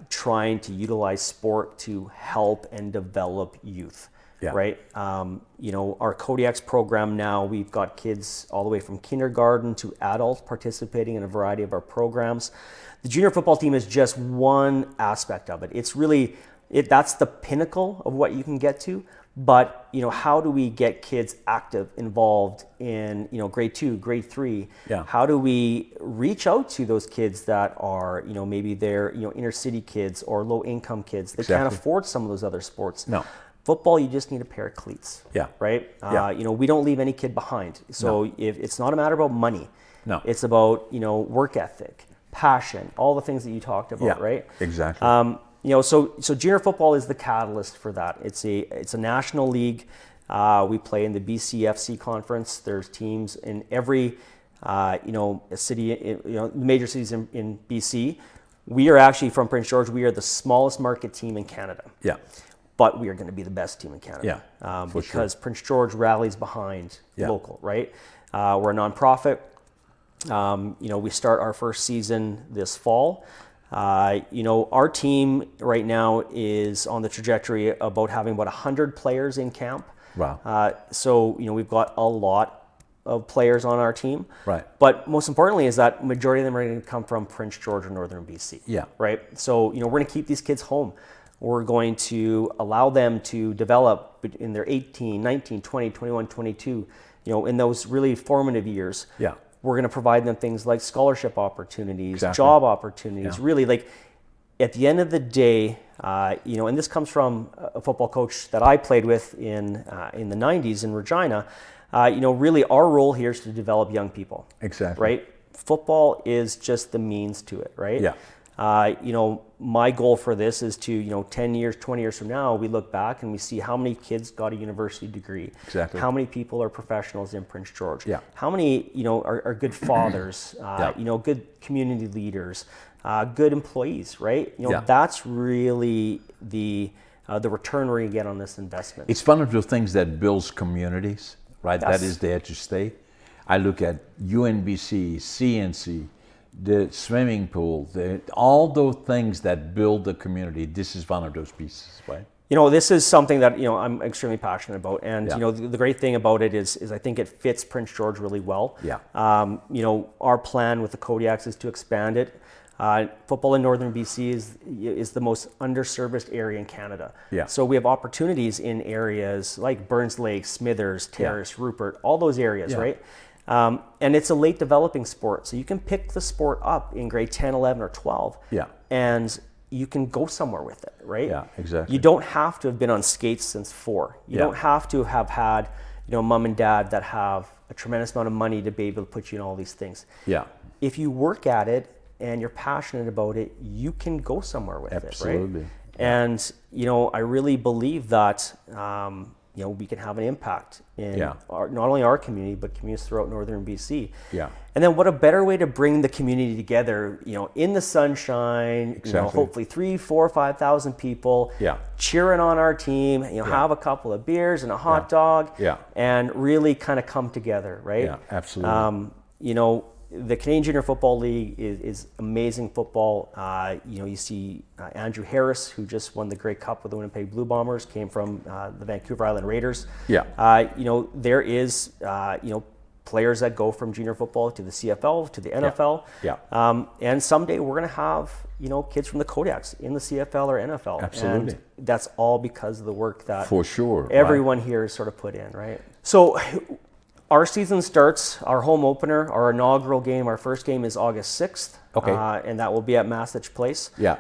trying to utilize sport to help and develop youth. Right. Our Kodiaks program now, we've got kids all the way from kindergarten to adults participating in a variety of our programs. The junior football team is just one aspect of it. It's really, that's the pinnacle of what you can get to. But, how do we get kids active, involved in, grade 2, grade 3? How do we reach out to those kids that are, maybe they're, inner city kids or low income kids that can't afford some of those other sports? No. Football, you just need a pair of cleats. Right? We don't leave any kid behind. So if it's not a matter about money. No. It's about, work ethic, passion, all the things that you talked about, right? Exactly. So junior football is the catalyst for that. It's a national league. We play in the BCFC conference. There's teams in every, a city, major cities in BC. We are actually from Prince George. We are the smallest market team in Canada. But we are going to be the best team in Canada. Because Prince George rallies behind local, right? We're a nonprofit. We start our first season this fall. Our team right now is on the trajectory about having about 100 players in camp. Wow. So, we've got a lot of players on our team. Right. But most importantly is that majority of them are going to come from Prince George or Northern BC. Right. So, we're going to keep these kids home. We're going to allow them to develop in their 18, 19, 20, 21, 22, in those really formative years. We're going to provide them things like scholarship opportunities, job opportunities, really like at the end of the day, and this comes from a football coach that I played with in the 90s in Regina, really our role here is to develop young people. Exactly. Right? Football is just the means to it, right? My goal for this is to, 10 years, 20 years from now, we look back and we see how many kids got a university degree. Exactly. How many people are professionals in Prince George. Yeah. How many, are good fathers, good community leaders, good employees, right? That's really the return we're going to get on this investment. It's one of those things that builds communities, right? Yes. That is there to stay. I look at UNBC, CNC, the swimming pool, all those things that build the community. This is one of those pieces, right? This is something that, I'm extremely passionate about. And, the great thing about it is I think it fits Prince George really well. Yeah. Our plan with the Kodiaks is to expand it. Football in Northern BC is the most underserviced area in Canada. Yeah. So we have opportunities in areas like Burns Lake, Smithers, Terrace, Rupert, all those areas, right? And it's a late developing sport. So you can pick the sport up in grade 10, 11, or 12. Yeah. And you can go somewhere with it, right? Yeah, exactly. You don't have to have been on skates since 4. You don't have to have had, mom and dad that have a tremendous amount of money to be able to put you in all these things. Yeah. If you work at it and you're passionate about it, you can go somewhere with it, right? Absolutely. And, I really believe that, we can have an impact in not only our community, but communities throughout Northern BC. Yeah. And then what a better way to bring the community together, in the sunshine, Exactly. hopefully 3,000, 4,000, 5,000 people cheering on our team, have a couple of beers and a hot dog and really kind of come together, right? Yeah, absolutely. The Canadian Junior Football League is amazing football. You see Andrew Harris, who just won the Grey Cup with the Winnipeg Blue Bombers, came from the Vancouver Island Raiders. Yeah. There is, players that go from junior football to the CFL, to the NFL. Yeah. And someday we're going to have, kids from the Kodiaks in the CFL or NFL. Absolutely. And that's all because of the work that For sure. everyone here has sort of put in, right? So our season starts, our home opener, our inaugural game, our first game is August 6th. Okay. And that will be at Masich Place. Yeah.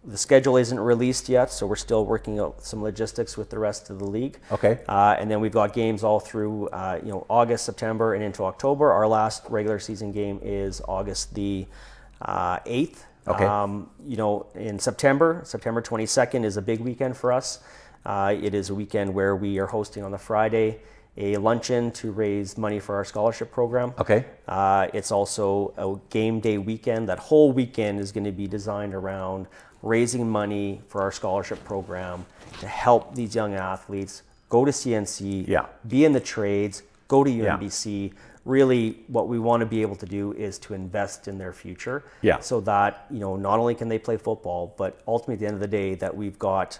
The schedule isn't released yet, so we're still working out some logistics with the rest of the league. Okay. And then we've got games all through, August, September, and into October. Our last regular season game is August the 8th. Okay. In September 22nd is a big weekend for us. It is a weekend where we are hosting on the Friday a luncheon to raise money for our scholarship program. Okay. It's also a game day weekend. That whole weekend is going to be designed around raising money for our scholarship program to help these young athletes go to CNC, be in the trades, go to UNBC. Really, what we want to be able to do is to invest in their future, so that not only can they play football, but ultimately at the end of the day, that we've got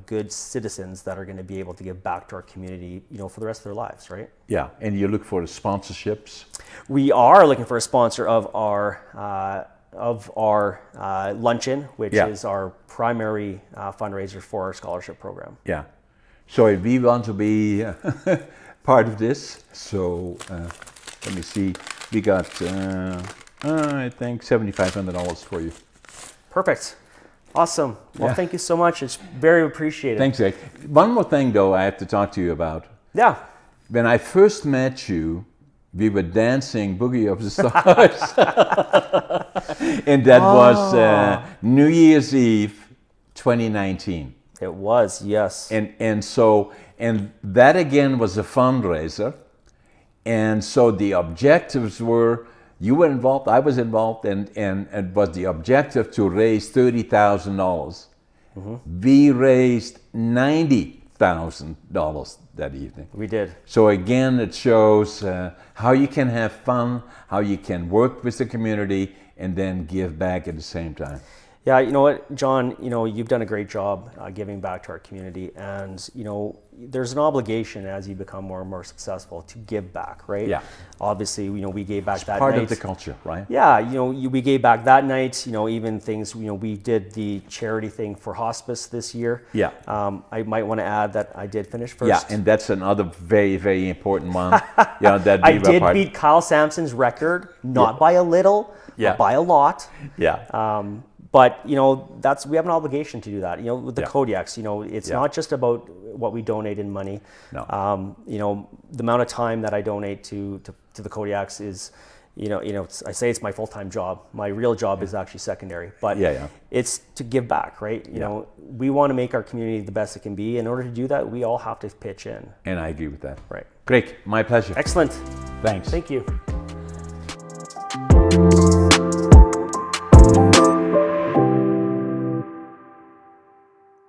good citizens that are going to be able to give back to our community, for the rest of their lives, right? Yeah, and you look for the sponsorships. We are looking for a sponsor of our luncheon, which is our primary fundraiser for our scholarship program. Yeah. So if we want to be part of this, so let me see, we got I think $7,500 for you. Perfect. Awesome. Well, thank you so much. It's very appreciated. Thanks, Jake. One more thing though I have to talk to you about. Yeah. When I first met you, we were dancing Boogie of the Stars. And that was New Year's Eve 2019. It was, yes. And that again was a fundraiser. And so the objectives were, you were involved, I was involved, and it was the objective to raise $30,000. Mm-hmm. We raised $90,000 that evening. We did. So again, it shows how you can have fun, how you can work with the community, and then give back at the same time. Yeah, you know what, John, you've done a great job giving back to our community, and, there's an obligation as you become more and more successful to give back, right? Yeah. Obviously, we gave back that night. Part of the culture, right? Yeah, we gave back that night, even things, we did the charity thing for hospice this year. Yeah. I might want to add that I did finish first. Yeah, and that's another very, very important one. That I did beat Kyle Sampson's record, not by a little, but by a lot. Yeah. But we have an obligation to do that. With the Kodiaks, it's not just about what we donate in money. No. The amount of time that I donate to the Kodiaks is I say it's my full-time job. My real job is actually secondary, but it's to give back, right? You know, we want to make our community the best it can be. In order to do that, we all have to pitch in. And I agree with that. Right. Great. My pleasure. Excellent. Thanks. Thank you.